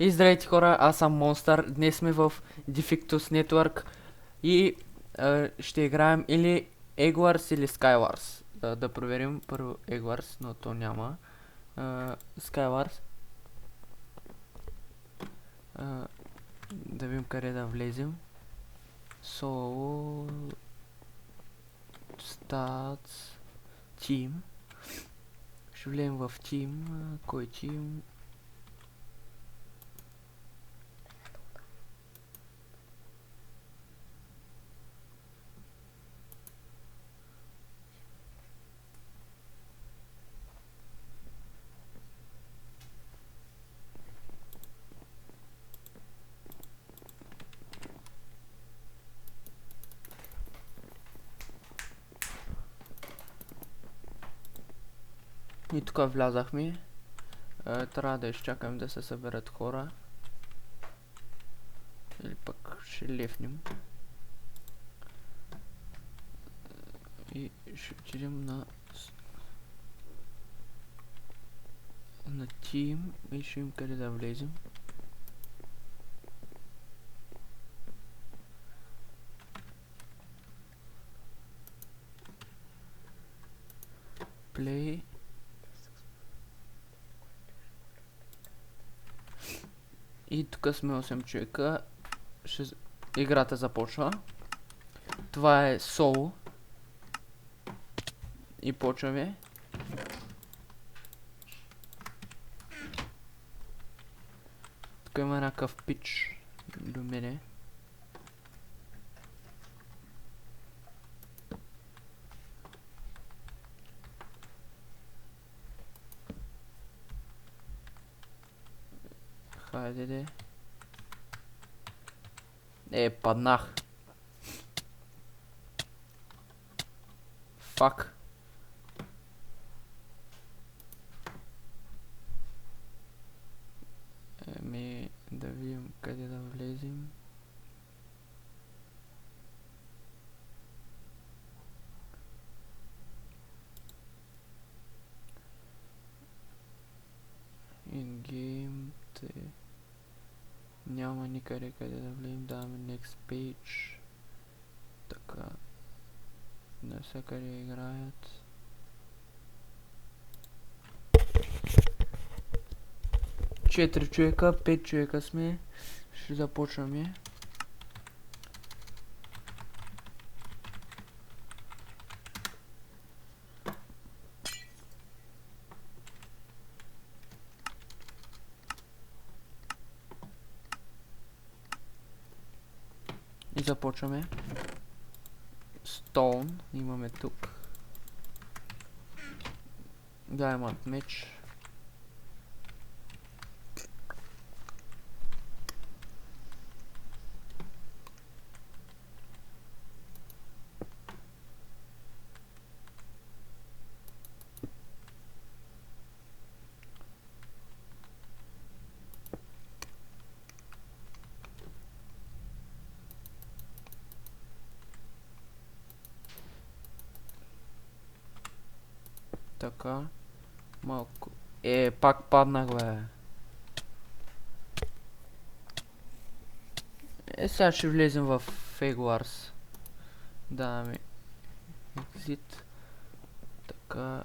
И здравейте хора, аз съм Монстър. Днес сме в Defectus Network и ще играем или Egg Wars или Skywars. Да проверим първо Egg Wars, но то няма. Skywars. Да видим къде да влезем. Solo Stats Team. Ще влезем в Team. Кой Team? И тук влязахме. Трябва да изчакам да се съберат хора. Или пък ще лефнем. И ще отидем на Team и ще им къде да влезем. Play. И тук сме 8 човека. Играта започва. Това е соло. И почваме. Тук има някакъв пич до мене. Хайде де. Паднах. Фак. Да видим къде да влезем. In-game. Няма никъде къде да влезем. Даваме next page. Така. Навсякъде играят. Четири човека, 5 човека сме. Ще започваме. И започваме. Stone имаме тук. Diamond меч. Така. Малко. Пак паднах, бе. Сега ще влезем в Egg Wars. Даваме Exit. Така.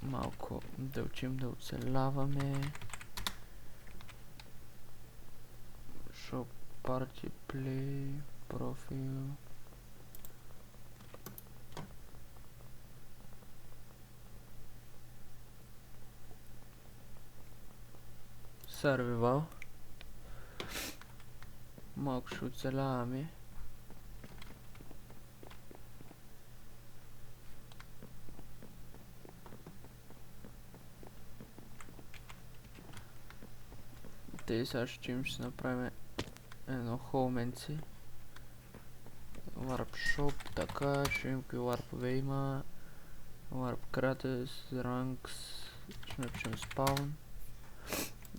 Малко да учим да оцеляваме. Shop Party Play. Профил. Survival. Малко ще оцеляваме. Те сега ще направим едно хоуменци. Warp Shop, така, ще видим какви варпове има. Warp Kratos, Ranks, ще напишем Spawn.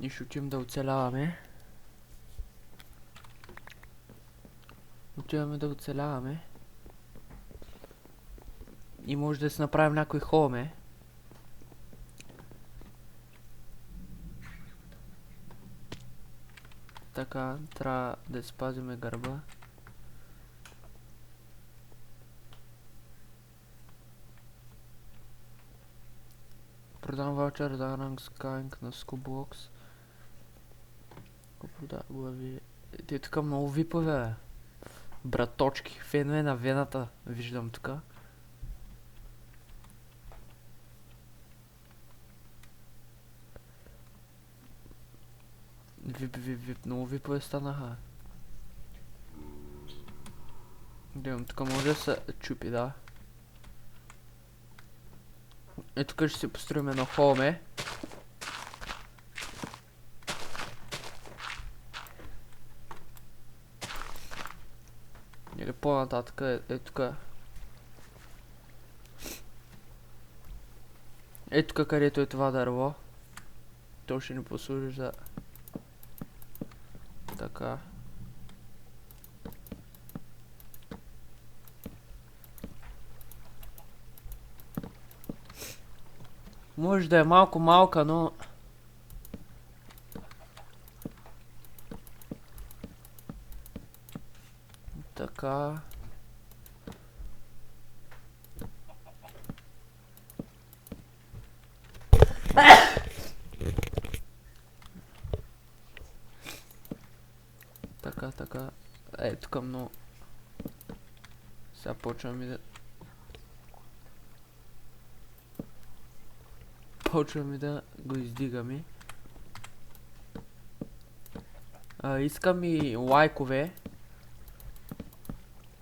И ще учим да оцеляваме. Отиваме да оцеляваме. И може да си направим някой хоме. Така, трябва да спазиме гърба. Продам ваучер за ранг скайнг на Скоблокс. Продава глави. Те тук много випове, бе. Браточки, фенове на вената виждам тук. Вип, много випове станаха. Гледам, тук може да се чупи, да. Е, тук ще си построим едно холме. Или по-нататък е тук. Е тук, където е това дърво. То ще ни послужи за... Така. Може да е малко малка, но... Така. Така. Е, тук много... Сега почваме да... Почваме да го издигаме. Искам и лайкове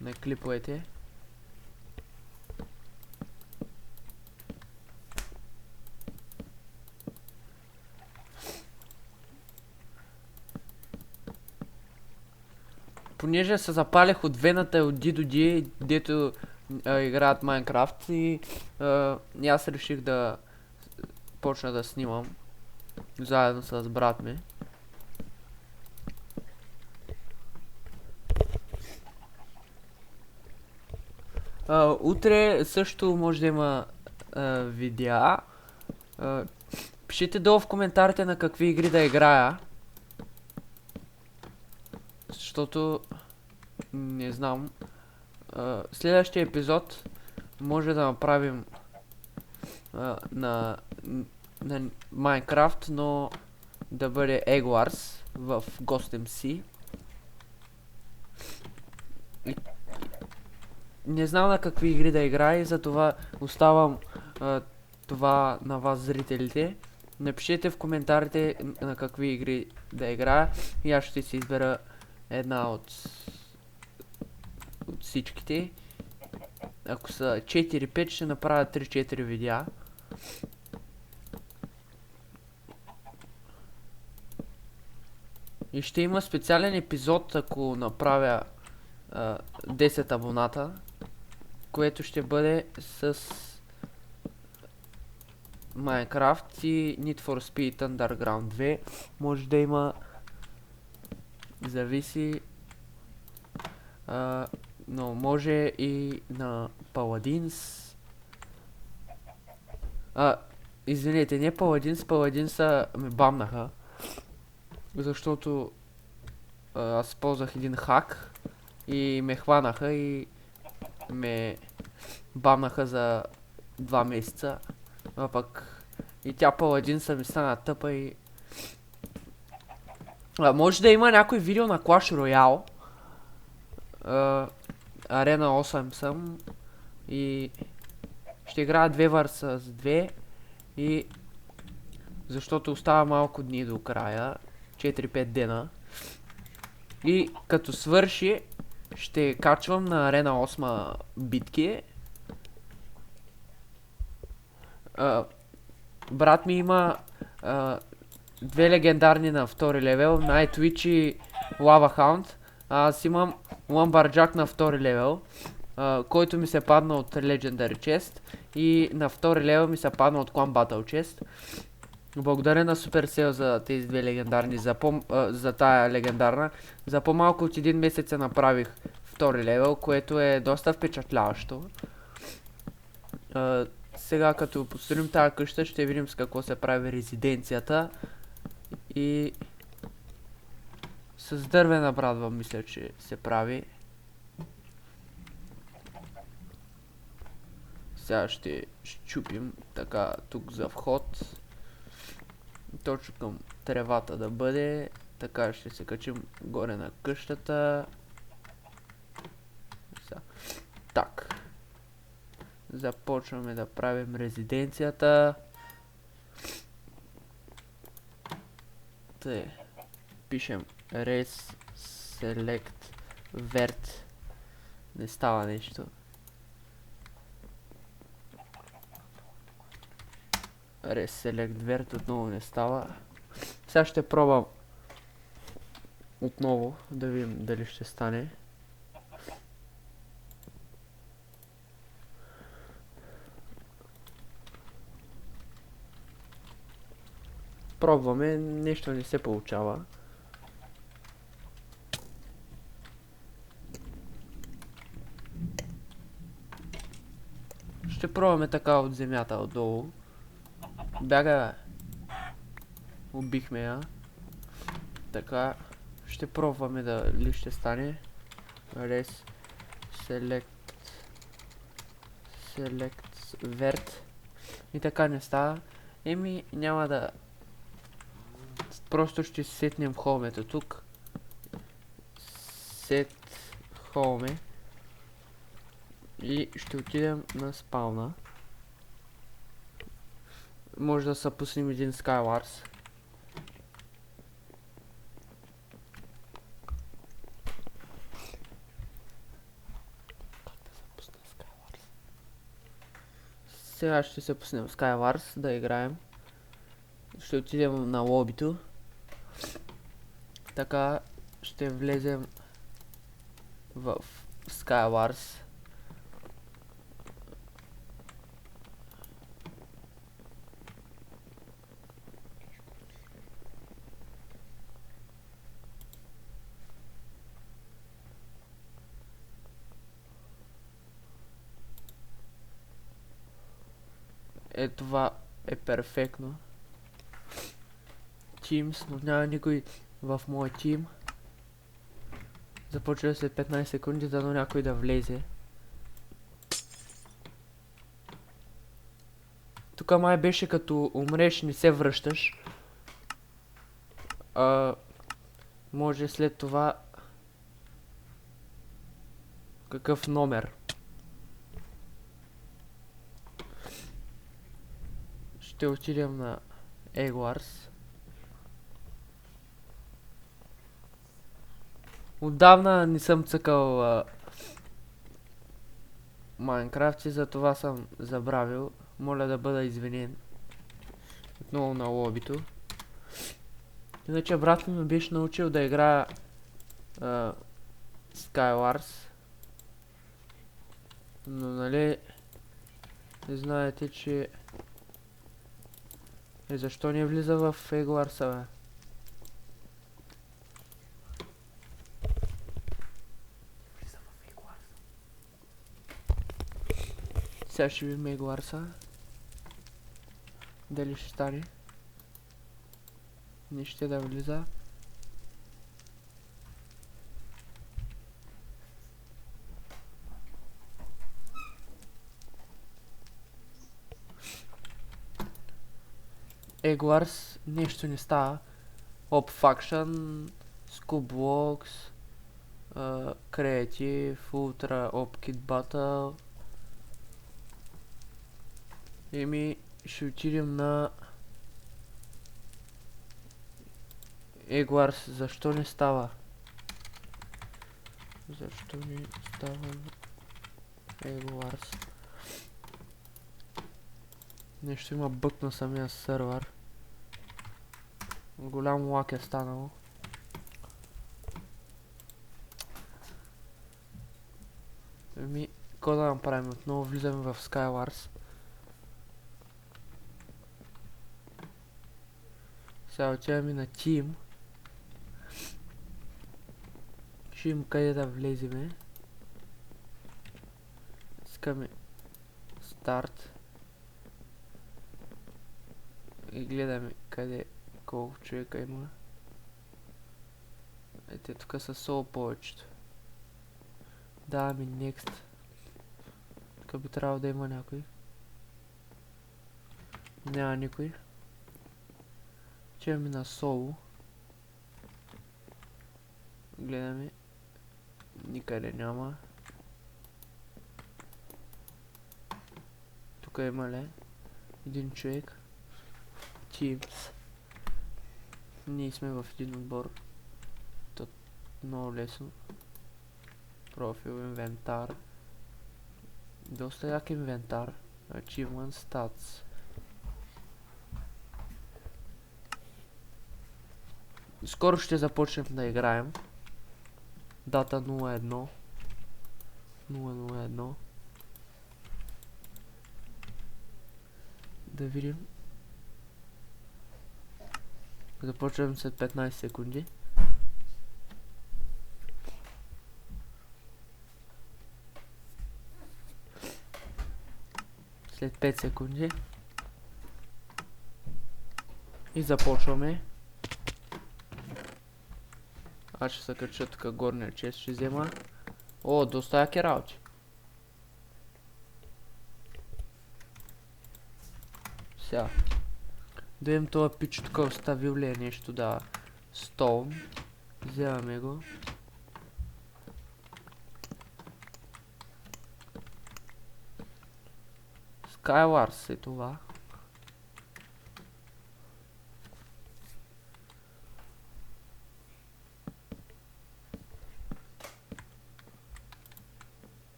на клиповете. Понеже се запалях от вената от D до D, дето играят Майнкрафт и аз реших да почна да снимам заедно с брат ми. Утре също може да има видеа. Пишете долу в коментарите на какви игри да играя. Защото не знам. Следващия епизод може да направим на Minecraft, но да бъде Egg Wars в GhostMC. Не знам на какви игри да играя и затова оставам това на вас, зрителите. Напишете в коментарите на какви игри да играя и аз ще си избера една от всичките. Ако са 4-5, ще направя 3-4 видеа. И ще има специален епизод, ако направя 10 абоната, което ще бъде с Minecraft и Need for Speed Underground 2. Може да има, зависи, но може и на Paladins. Извинете, не Paladins ме бамнаха, защото аз ползвах един хак и ме хванаха и ме бамнаха за 2 месеца. А пък и тя Paladins ми стана тъпа и... може да има някой видео на Clash Royale. Арена 8 съм и ще играя 2 vs 2 и защото остава малко дни до края, 4-5 дена, и като свърши ще качвам на Арена 8 битки. Брат ми има 2 легендарни на втори левел, Nightwitch и Lava Hound. Аз имам Lumberjack на втори левел, който ми се падна от Legendary Chest, и на втори левел ми се падна от Clan Battle Chest. Благодаря на Supercell за тези 2 легендарни, за тая легендарна. За по-малко от 1 месец направих втори левел, което е доста впечатляващо. Сега като построим тази къща, ще видим с какво се прави резиденцията. И С дървена брадва мисля, че се прави. Сега ще щупим така тук за вход. Точно към тревата да бъде. Така ще се качим горе на къщата. Так. Започваме да правим резиденцията. Тъй. Пишем res select vert. Не става нещо. Res select vert отново не става. Сега ще пробвам отново да видим дали ще стане. Пробваме, нещо не се получава. Ще пробваме така от земята отдолу. Бяга. Убихме я. Така. Ще пробваме дали ще стане. Res select vert. И така не става. Еми няма да... Просто ще сетнем холмето тук. Set home. И ще отидем на спауна. Може да съпуснем един Skywars. Сега ще се пуснем Skywars да играем. Ще отидем на лобито. Така ще влезем в Skywars. Това е перфектно. Teams, но няма никой в моя тим. Започва след 15 секунди, дано някой да влезе. Тук май беше като умреш, не се връщаш. Може след това... Какъв номер? Ще отидем на Eggwars. Отдавна не съм цъкал Майнкрафт и затова съм забравил. Моля да бъда извинен. Отново на лобито. Иначе брат ми ме беше научил да играя Skywars. Но нали знаете, че защо не влиза в Eggwars, бе? Сега ще видим Eggwars. Дали ще стане? Не ще да влиза. Eggwars нещо не става. Opfaction, Scoopblocks, Creative, Ultra, Opkit Battle. Еми, ще отидем на Eggwars. Защо не става? Защо не става на Eggwars? Нещо има бък на самия сървър. Голям лак е станало. Еми, какво да направим? Отново влизаме в Skywars. Сега отиваме на Team. Ще им къде да влеземе. Искаме Start. И гледаме къде колко човека има. Ете, тук са сол повечето. Да, ми next. Тук би трябвало да има някой. Няма никой. Чеваме на соло. Гледаме. Никъде няма. Тук има ли? Един човек. Teams. Ние сме в един отбор. Много лесно. Профил, инвентар. Доста як инвентар. Achievement stats. Скоро ще започнем да играем. Дата 01. 001. Да видим. Започвам след 15 секунди. След 5 секунди. И започваме. Аз ще се кача тук горния чест, ще взема. О, доста яки работи. Сега. Да видим това пич тук оставил ли е нещо да... Stone. Вземаме го. Skywars е това.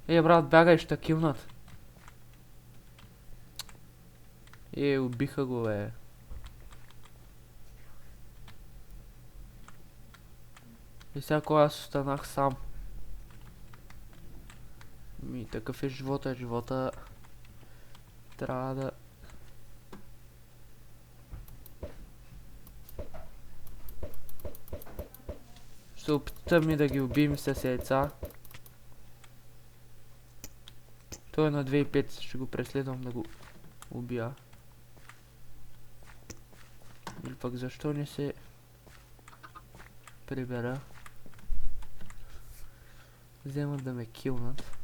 Брат, бягай, ще килнат. Убиха го, бе. И сега кога аз останах сам. Такъв е живота. Живота трябва да... Ще опитам да ги убием с яйца. Той е на 2,5, ще го преследвам да го убия. Или пък защо не се прибера. Вземат да ме килнат.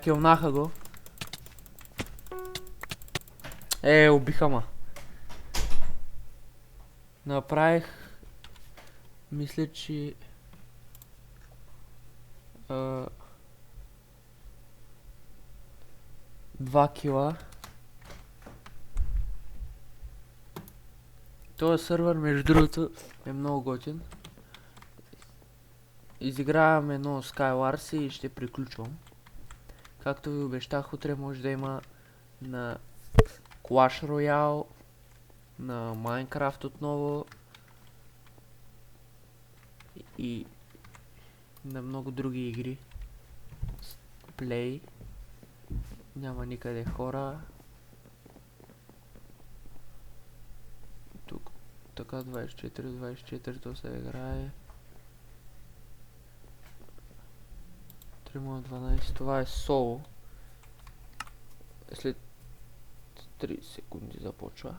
Килнаха го. Убиха ма. Направих... Мисля, че... 2 кила. Този сървър, между другото, е много готин. Изигравам едно Skywars и ще приключвам. Както ви обещах, утре може да има на Clash Royale, на Minecraft отново и на много други игри. Play. Няма никъде хора. Тук така 24 то се играе. 3:12, това е соло. След 3 секунди започва.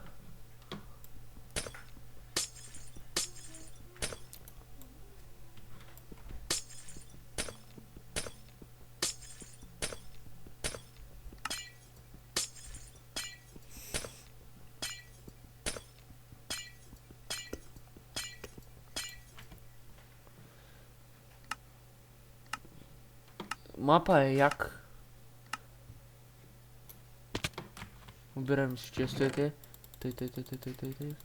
Мапа е як. Убирам си честовете. Тъй.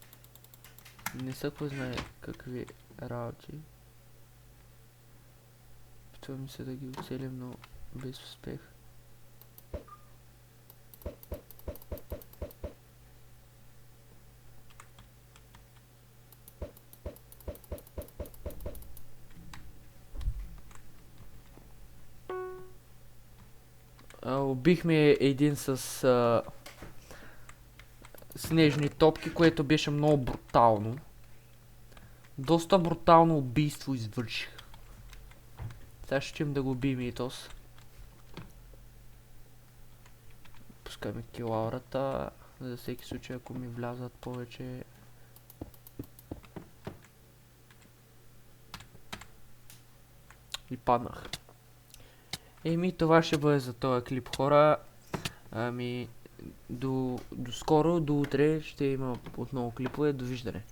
Не са кой знае какви работи. Питвам се да ги оцелим, но без успех. Убихме един с снежни топки, което беше много брутално. Доста брутално убийство извърших. Сега ще им да го бием и тос. Пускаме килаурата, за всеки случай ако ми влязат повече. И паднах. Еми, това ще бъде за този клип, хора. Ами, до скоро, до утре ще има отново клипове. Довиждане.